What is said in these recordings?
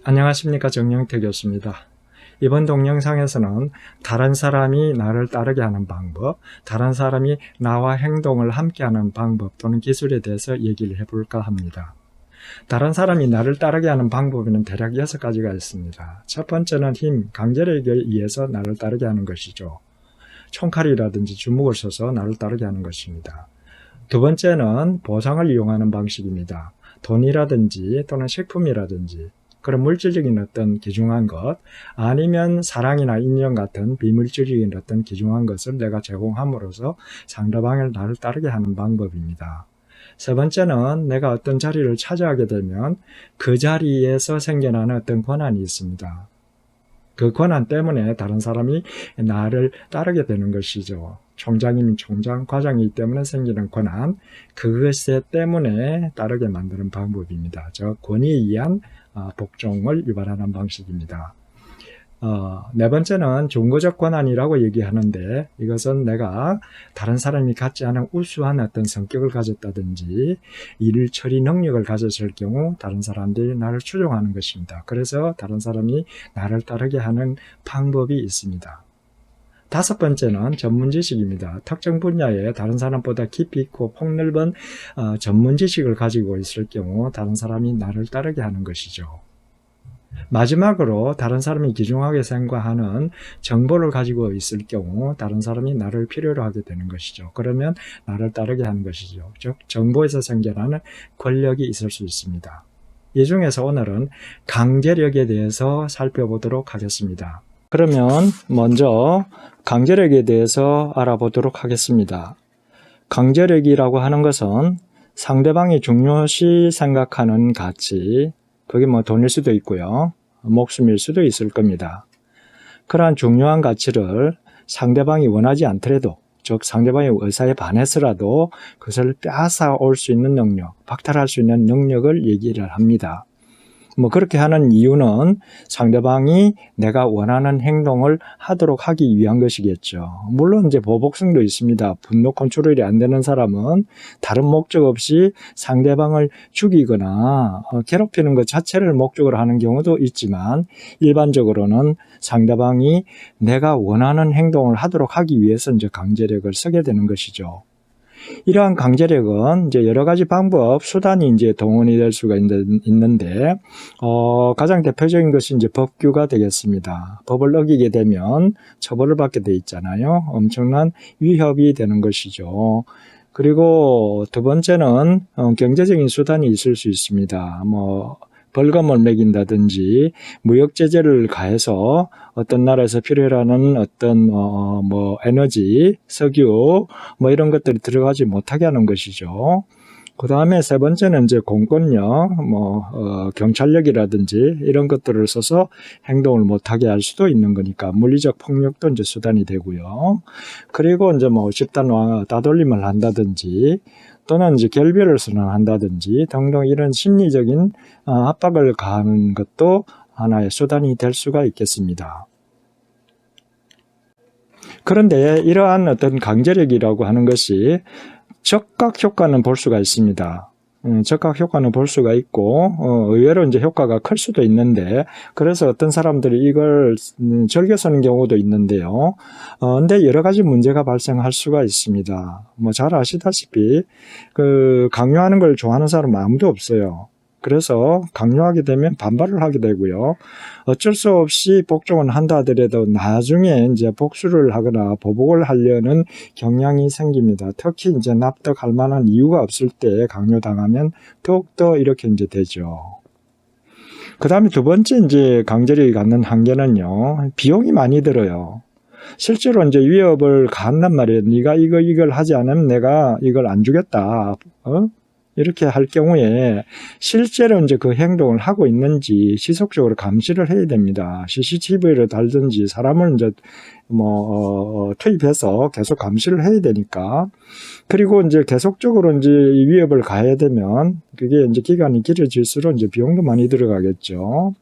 안녕하십니까, 정영태 교수입니다. 이번 동영상에서는 다른 사람이 나를 따르게 하는 방법, 다른 사람이 나와 행동을 함께 하는 방법 또는 기술에 대해서 얘기를 해볼까 합니다. 다른 사람이 나를 따르게 하는 방법에는 대략 6가지가 있습니다. 첫 번째는 힘, 강제력에 의해서 나를 따르게 하는 것이죠. 총칼이라든지 주먹을 써서 나를 따르게 하는 것입니다. 두 번째는 보상을 이용하는 방식입니다. 돈이라든지 또는 식품이라든지 그런 물질적인 어떤 귀중한 것, 아니면 사랑이나 인연 같은 비물질적인 어떤 귀중한 것을 내가 제공함으로써 상대방을 나를 따르게 하는 방법입니다. 세 번째는 내가 어떤 자리를 차지하게 되면 그 자리에서 생겨나는 어떤 권한이 있습니다. 그 권한 때문에 다른 사람이 나를 따르게 되는 것이죠. 총장이면 총장, 과장이기 때문에 생기는 권한, 그것 때문에 따르게 만드는 방법입니다. 즉 권위에 의한 복종을 유발하는 방식입니다. 네 번째는 종거적 권한이라고 얘기하는데, 이것은 내가 다른 사람이 갖지 않은 우수한 어떤 성격을 가졌다든지 일 처리 능력을 가졌을 경우 다른 사람들이 나를 추종하는 것입니다. 그래서 다른 사람이 나를 따르게 하는 방법이 있습니다. 다섯 번째는 전문 지식입니다. 특정 분야에 다른 사람보다 깊이 있고 폭넓은 전문 지식을 가지고 있을 경우 다른 사람이 나를 따르게 하는 것이죠. 마지막으로 다른 사람이 귀중하게 생각하는 정보를 가지고 있을 경우 다른 사람이 나를 필요로 하게 되는 것이죠. 그러면 나를 따르게 하는 것이죠. 즉 정보에서 생겨나는 권력이 있을 수 있습니다. 이 중에서 오늘은 강제력에 대해서 살펴보도록 하겠습니다. 그러면 먼저 강제력에 대해서 알아보도록 하겠습니다. 강제력이라고 하는 것은 상대방이 중요시 생각하는 가치, 그게 뭐 돈일 수도 있고요, 목숨일 수도 있을 겁니다. 그러한 중요한 가치를 상대방이 원하지 않더라도, 즉 상대방의 의사에 반해서라도 그것을 빼앗아 올 수 있는 능력, 박탈할 수 있는 능력을 얘기를 합니다. 그렇게 하는 이유는 상대방이 내가 원하는 행동을 하도록 하기 위한 것이겠죠. 물론 이제 보복성도 있습니다. 분노 컨트롤이 안 되는 사람은 다른 목적 없이 상대방을 죽이거나 괴롭히는 것 자체를 목적으로 하는 경우도 있지만, 일반적으로는 상대방이 내가 원하는 행동을 하도록 하기 위해서 이제 강제력을 쓰게 되는 것이죠. 이러한 강제력은 이제 여러 가지 방법, 수단이 이제 동원이 될 수가 있는데, 가장 대표적인 것이 이제 법규가 되겠습니다. 법을 어기게 되면 처벌을 받게 돼 있잖아요. 엄청난 위협이 되는 것이죠. 그리고 두 번째는 경제적인 수단이 있을 수 있습니다. 벌금을 매긴다든지 무역 제재를 가해서 어떤 나라에서 필요하는 어떤 에너지, 석유 이런 것들이 들어가지 못하게 하는 것이죠. 그 다음에 세 번째는 이제 공권력, 경찰력이라든지 이런 것들을 써서 행동을 못하게 할 수도 있는 거니까 물리적 폭력도 이제 수단이 되고요. 그리고 이제 집단 따돌림을 한다든지 또는 이제 결별을 선언한다든지 등등 이런 심리적인 압박을 가하는 것도 하나의 수단이 될 수가 있겠습니다. 그런데 이러한 어떤 강제력이라고 하는 것이 적각 효과는 볼 수가 있습니다. 적각 효과는 볼 수가 있고 의외로 이제 효과가 클 수도 있는데, 그래서 어떤 사람들이 이걸 즐겨 쓰는 경우도 있는데요. 근데 여러 가지 문제가 발생할 수가 있습니다. 잘 아시다시피 강요하는 걸 좋아하는 사람은 아무도 없어요. 그래서 강요하게 되면 반발을 하게 되고요. 어쩔 수 없이 복종을 한다 하더라도 나중에 이제 복수를 하거나 보복을 하려는 경향이 생깁니다. 특히 이제 납득할 만한 이유가 없을 때 강요당하면 더욱더 이렇게 이제 되죠. 그 다음에 두 번째 이제 강제력이 갖는 한계는요, 비용이 많이 들어요. 실제로 이제 위협을 가한단 말이에요. 네가 이걸 하지 않으면 내가 이걸 안 주겠다. 이렇게 할 경우에 실제로 이제 그 행동을 하고 있는지 지속적으로 감시를 해야 됩니다. CCTV를 달든지 사람을 이제 투입해서 계속 감시를 해야 되니까. 그리고 이제 계속적으로 이제 위협을 가해야 되면 그게 이제 기간이 길어질수록 이제 비용도 많이 들어가겠죠.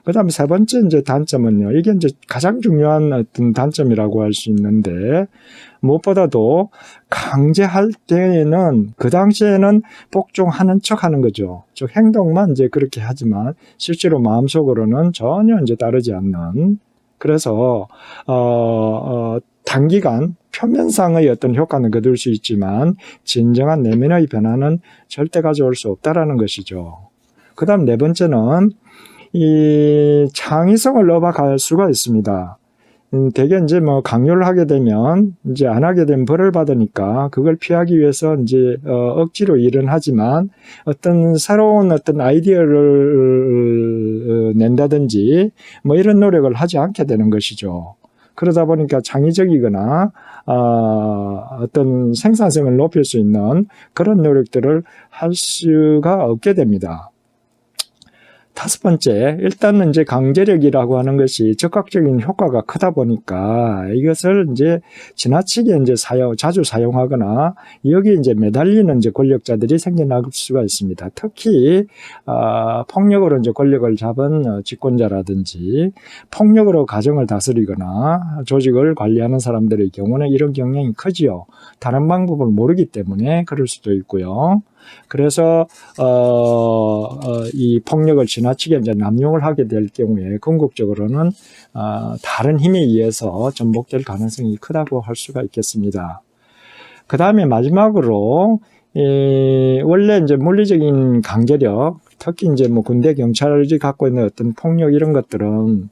그다음에 세 번째 이제 단점은요. 이게 이제 가장 중요한 어떤 단점이라고 할 수 있는데, 무엇보다도 강제할 때에는 그 당시에는 복종하는 척 하는 거죠. 즉 행동만 이제 그렇게 하지만 실제로 마음속으로는 전혀 이제 따르지 않는. 그래서 단기간 표면상의 어떤 효과는 거둘 수 있지만 진정한 내면의 변화는 절대 가져올 수 없다라는 것이죠. 그다음 네 번째는 이 창의성을 넘어갈 수가 있습니다. 대개 이제 뭐 강요를 하게 되면 이제 안 하게 되면 벌을 받으니까 그걸 피하기 위해서 이제 억지로 일은 하지만 어떤 새로운 어떤 아이디어를 낸다든지 뭐 이런 노력을 하지 않게 되는 것이죠. 그러다 보니까 창의적이거나 어떤 생산성을 높일 수 있는 그런 노력들을 할 수가 없게 됩니다. 다섯 번째, 일단은 이제 강제력이라고 하는 것이 적극적인 효과가 크다 보니까 이것을 이제 지나치게 이제 자주 사용하거나 여기 이제 매달리는 이제 권력자들이 생겨날 수가 있습니다. 특히, 폭력으로 이제 권력을 잡은 집권자라든지 폭력으로 가정을 다스리거나 조직을 관리하는 사람들의 경우는 이런 경향이 크지요. 다른 방법을 모르기 때문에 그럴 수도 있고요. 그래서 이 폭력을 지나치게 이제 남용을 하게 될 경우에 궁극적으로는 다른 힘에 의해서 전복될 가능성이 크다고 할 수가 있겠습니다. 그 다음에 마지막으로 원래 이제 물리적인 강제력, 특히 이제 뭐 군대 경찰이 갖고 있는 어떤 폭력 이런 것들은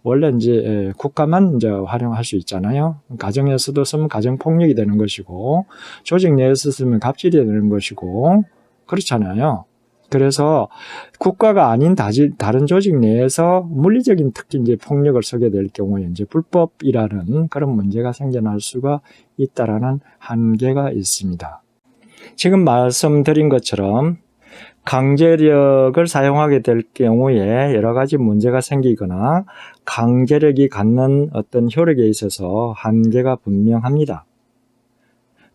원래 이제 국가만 이제 활용할 수 있잖아요. 가정에서도 쓰면 가정 폭력이 되는 것이고, 조직 내에서 쓰면 갑질이 되는 것이고, 그렇잖아요. 그래서 국가가 아닌 다른 조직 내에서 물리적인 특히 이제 폭력을 쓰게 될 경우에 이제 불법이라는 그런 문제가 생겨날 수가 있다라는 한계가 있습니다. 지금 말씀드린 것처럼 강제력을 사용하게 될 경우에 여러 가지 문제가 생기거나 강제력이 갖는 어떤 효력에 있어서 한계가 분명합니다.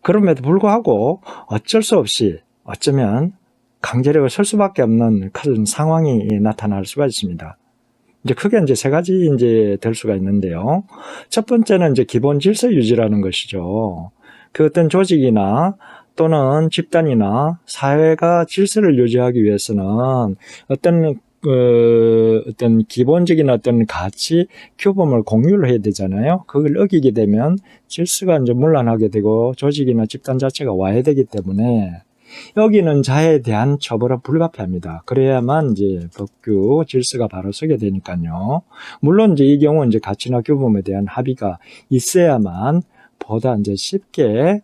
그럼에도 불구하고 어쩔 수 없이 어쩌면 강제력을 쓸 수밖에 없는 그런 상황이 나타날 수가 있습니다. 이제 크게 이제 세 가지 이제 될 수가 있는데요. 첫 번째는 이제 기본 질서 유지라는 것이죠. 그 어떤 조직이나 또는 집단이나 사회가 질서를 유지하기 위해서는 어떤 기본적인 어떤 가치, 규범을 공유를 해야 되잖아요. 그걸 어기게 되면 질서가 이제 문란하게 되고 조직이나 집단 자체가 와해되기 때문에 여기는 자에 대한 처벌은 불가피합니다. 그래야만 이제 법규 질서가 바로 서게 되니까요. 물론 이제 이 경우 이제 가치나 규범에 대한 합의가 있어야만 보다 이제 쉽게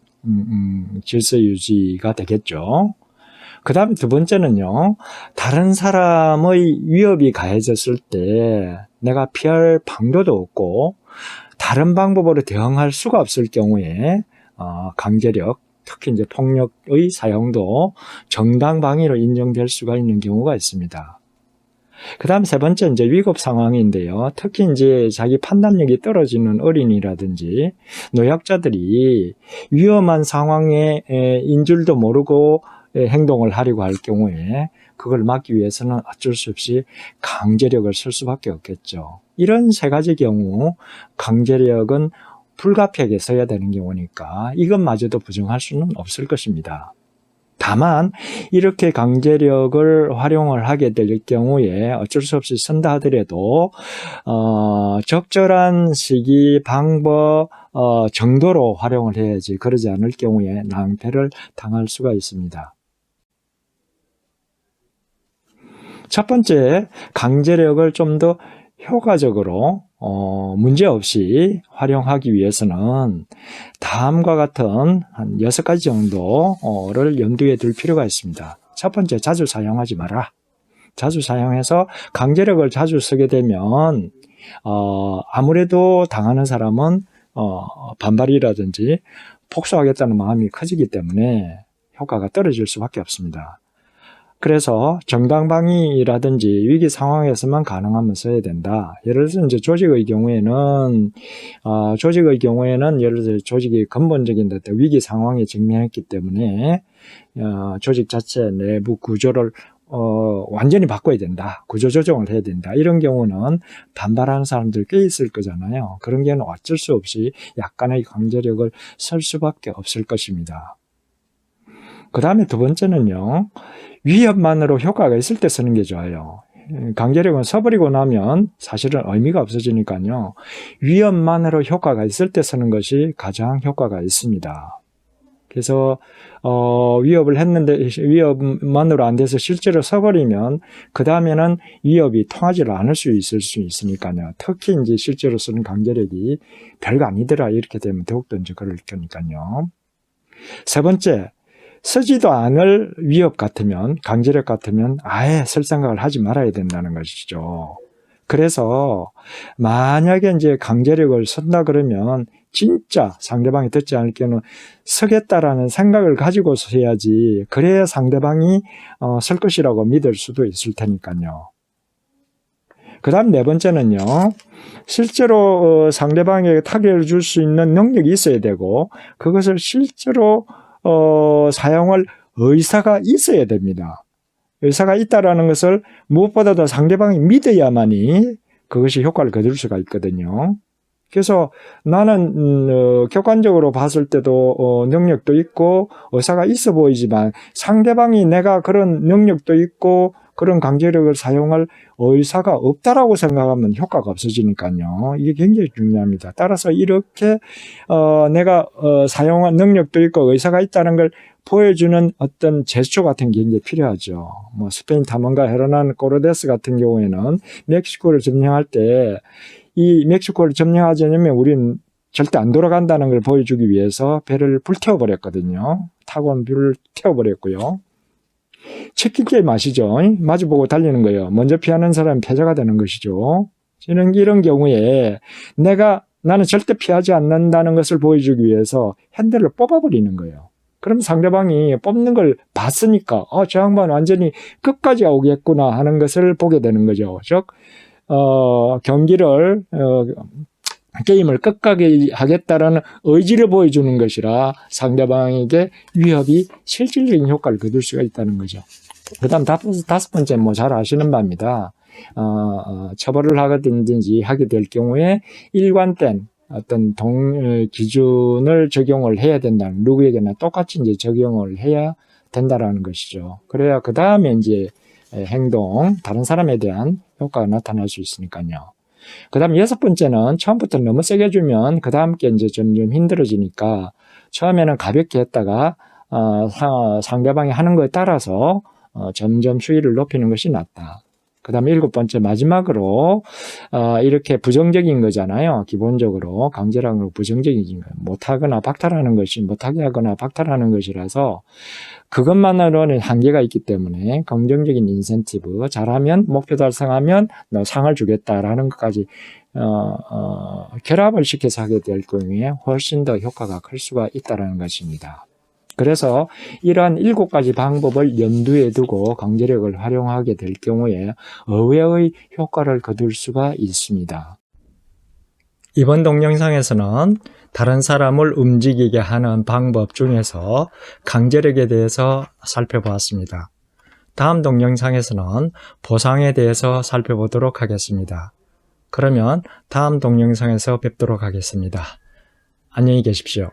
질서 유지가 되겠죠. 그 다음 두 번째는요, 다른 사람의 위협이 가해졌을 때 내가 피할 방도도 없고 다른 방법으로 대응할 수가 없을 경우에 강제력, 특히 이제 폭력의 사용도 정당방위로 인정될 수가 있는 경우가 있습니다. 그 다음 세 번째 이제 위급 상황인데요. 특히 이제 자기 판단력이 떨어지는 어린이라든지 노약자들이 위험한 상황에 인 줄도 모르고 행동을 하려고 할 경우에 그걸 막기 위해서는 어쩔 수 없이 강제력을 쓸 수밖에 없겠죠. 이런 세 가지 경우 강제력은 불가피하게 써야 되는 경우니까 이것마저도 부정할 수는 없을 것입니다. 다만 이렇게 강제력을 활용을 하게 될 경우에 어쩔 수 없이 쓴다 하더라도 적절한 시기, 방법, 정도로 활용을 해야지 그러지 않을 경우에 낭패를 당할 수가 있습니다. 첫 번째, 강제력을 좀 더 효과적으로 문제없이 활용하기 위해서는 다음과 같은 한 6가지 정도를 염두에 둘 필요가 있습니다. 첫 번째, 자주 사용하지 마라. 자주 사용해서 강제력을 자주 쓰게 되면 아무래도 당하는 사람은 반발이라든지 복수하겠다는 마음이 커지기 때문에 효과가 떨어질 수밖에 없습니다. 그래서 정당방위라든지 위기 상황에서만 가능하면 써야 된다. 예를 들어서 이제 조직의 경우에는 예를 들어 조직이 근본적인 위기 상황에 직면했기 때문에 조직 자체 내부 구조를 완전히 바꿔야 된다. 구조조정을 해야 된다. 이런 경우는 반발하는 사람들 꽤 있을 거잖아요. 그런 경우는 어쩔 수 없이 약간의 강제력을 쓸 수밖에 없을 것입니다. 그 다음에 두 번째는요. 위협만으로 효과가 있을 때 쓰는 게 좋아요. 강제력은 써버리고 나면 사실은 의미가 없어지니까요. 위협만으로 효과가 있을 때 쓰는 것이 가장 효과가 있습니다. 그래서 위협을 했는데 위협만으로 안 돼서 실제로 써버리면 그 다음에는 위협이 통하지 않을 수 있으니까요. 특히 이제 실제로 쓰는 강제력이 별거 아니더라 이렇게 되면 더욱더 이제 그럴 거니까요. 세 번째, 쓰지도 않을 위협 같으면, 강제력 같으면 아예 쓸 생각을 하지 말아야 된다는 것이죠. 그래서 만약에 이제 강제력을 쓴다 그러면 진짜 상대방이 듣지 않을 경우는 쓰겠다라는 생각을 가지고 써야지, 그래야 상대방이 쓸 것이라고 믿을 수도 있을 테니까요. 그 다음 네 번째는요. 실제로 상대방에게 타격을 줄 수 있는 능력이 있어야 되고 그것을 실제로 사용할 의사가 있어야 됩니다. 의사가 있다라는 것을 무엇보다도 상대방이 믿어야만이 그것이 효과를 거둘 수가 있거든요. 그래서 나는 객관적으로 봤을 때도 능력도 있고 의사가 있어 보이지만 상대방이 내가 그런 능력도 있고 그런 강제력을 사용할 의사가 없다라고 생각하면 효과가 없어지니까요. 이게 굉장히 중요합니다. 따라서 이렇게 내가 사용한 능력도 있고 의사가 있다는 걸 보여주는 어떤 제스처 같은 게 굉장히 필요하죠. 뭐 스페인 탐험가 헤르난 코르테스 같은 경우에는 멕시코를 점령할 때 이 멕시코를 점령하지 않으면 우리는 절대 안 돌아간다는 걸 보여주기 위해서 배를 불태워버렸거든요. 타고 온 배를 태워버렸고요. 치킨 게임 아시죠? 마주보고 달리는 거예요. 먼저 피하는 사람은 패자가 되는 것이죠. 이런 경우에 나는 절대 피하지 않는다는 것을 보여주기 위해서 핸들을 뽑아버리는 거예요. 그럼 상대방이 뽑는 걸 봤으니까 저 양반 완전히 끝까지 오겠구나 하는 것을 보게 되는 거죠. 즉 경기를 게임을 끝까지 하겠다라는 의지를 보여주는 것이라 상대방에게 위협이 실질적인 효과를 거둘 수가 있다는 거죠. 그 다음 다섯 번째 잘 아시는 바입니다. 처벌을 하든지 하게 될 경우에 일관된 어떤 기준을 적용을 해야 된다는, 누구에게나 똑같이 이제 적용을 해야 된다라는 것이죠. 그래야 그 다음에 이제 다른 사람에 대한 효과가 나타날 수 있으니까요. 그 다음 여섯 번째는 처음부터 너무 세게 주면 그 다음 게 이제 점점 힘들어지니까 처음에는 가볍게 했다가 상대방이 하는 거에 따라서 점점 수위를 높이는 것이 낫다. 그 다음에 일곱 번째 마지막으로 이렇게 부정적인 거잖아요. 기본적으로 강제라는 건 부정적인 거예요. 못하거나 박탈하는 것이 못하게 하거나 박탈하는 것이라서 그것만으로는 한계가 있기 때문에 긍정적인 인센티브, 잘하면 목표 달성하면 너 상을 주겠다라는 것까지 결합을 시켜서 하게 될 경우에 훨씬 더 효과가 클 수가 있다는 것입니다. 그래서 이러한 7가지 방법을 염두에 두고 강제력을 활용하게 될 경우에 의외의 효과를 거둘 수가 있습니다. 이번 동영상에서는 다른 사람을 움직이게 하는 방법 중에서 강제력에 대해서 살펴보았습니다. 다음 동영상에서는 보상에 대해서 살펴보도록 하겠습니다. 그러면 다음 동영상에서 뵙도록 하겠습니다. 안녕히 계십시오.